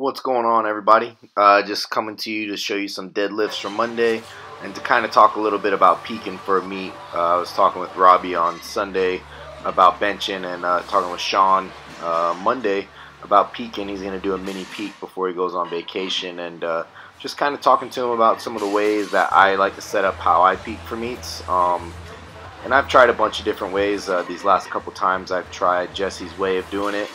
What's going on, everybody? Just coming to you to show you some deadlifts from Monday and to kind of talk a little bit about peaking for a meet. I was talking with Robbie on Sunday about benching and talking with Sean Monday about peaking. He's going to do a mini peak before he goes on vacation, and just kind of talking to him about some of the ways that I like to set up how I peak for meets. And I've tried a bunch of different ways. These last couple times I've tried Jesse's way of doing it.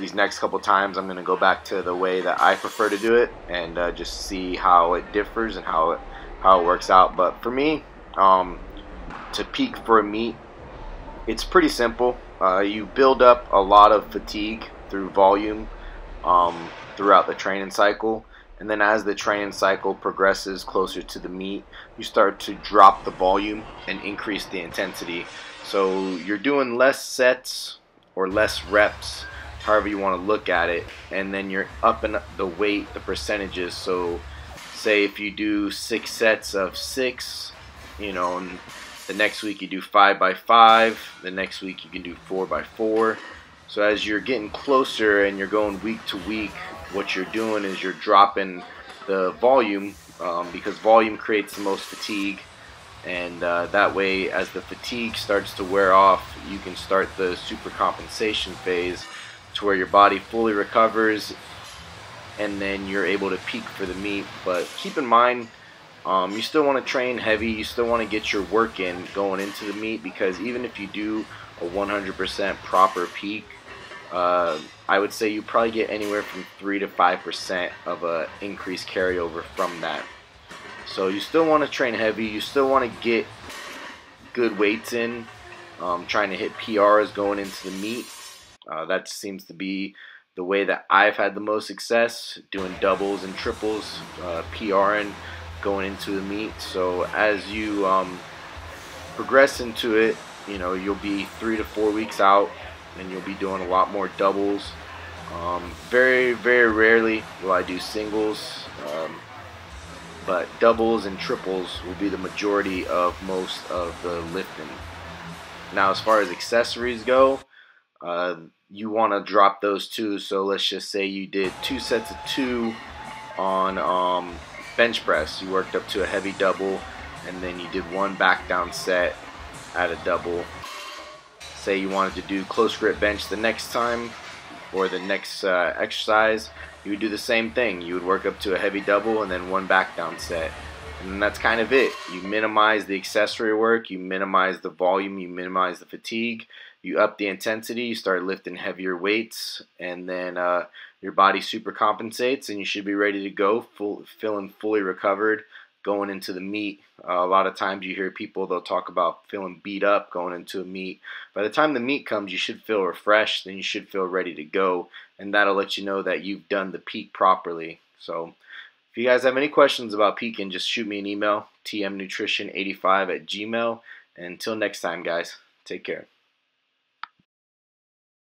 These next couple times I'm going to go back to the way that I prefer to do it and just see how it differs and how it works out. But for me, to peak for a meet, it's pretty simple. You build up a lot of fatigue through volume throughout the training cycle, and then as the training cycle progresses closer to the meet, you start to drop the volume and increase the intensity. So you're doing less sets or less reps, however you want to look at it, and then you're upping the weight, the percentages. So say if you do 6 sets of 6, and the next week you do 5 by 5, the next week you can do 4 by 4. So as you're getting closer and you're going week to week, what you're doing is you're dropping the volume, because volume creates the most fatigue, and that way as the fatigue starts to wear off, you can start the super compensation phase to where your body fully recovers, and then you're able to peak for the meet. But keep in mind, you still want to train heavy, you still want to get your work in going into the meet, because even if you do a 100% proper peak, I would say you probably get anywhere from 3 to 5% of a increased carryover from that. So you still want to train heavy, you still want to get good weights in, trying to hit PRs going into the meet. That seems to be the way that I've had the most success, doing doubles and triples, PRing going into the meet. So as you progress into it, you'll be 3 to 4 weeks out, and you'll be doing a lot more doubles. Very, very rarely will I do singles, but doubles and triples will be the majority of most of the lifting. Now, as far as accessories go, you want to drop those too. So let's just say you did 2 sets of 2 on bench press. You worked up to a heavy double, and then you did 1 back down set at a double. Say you wanted to do close grip bench the next time, or the next exercise, you would do the same thing. You would work up to a heavy double and then 1 back down set. And that's kind of it. You minimize the accessory work, you minimize the volume, you minimize the fatigue, you up the intensity, you start lifting heavier weights, and then your body super compensates, and you should be ready to go, feeling fully recovered going into the meet. A lot of times you hear people, they'll talk about feeling beat up going into a meet. By the time the meet comes, you should feel refreshed, and you should feel ready to go, and that'll let you know that you've done the peak properly. So if you guys have any questions about peaking, just shoot me an email, tmnutrition85@gmail.com. And until next time, guys, take care.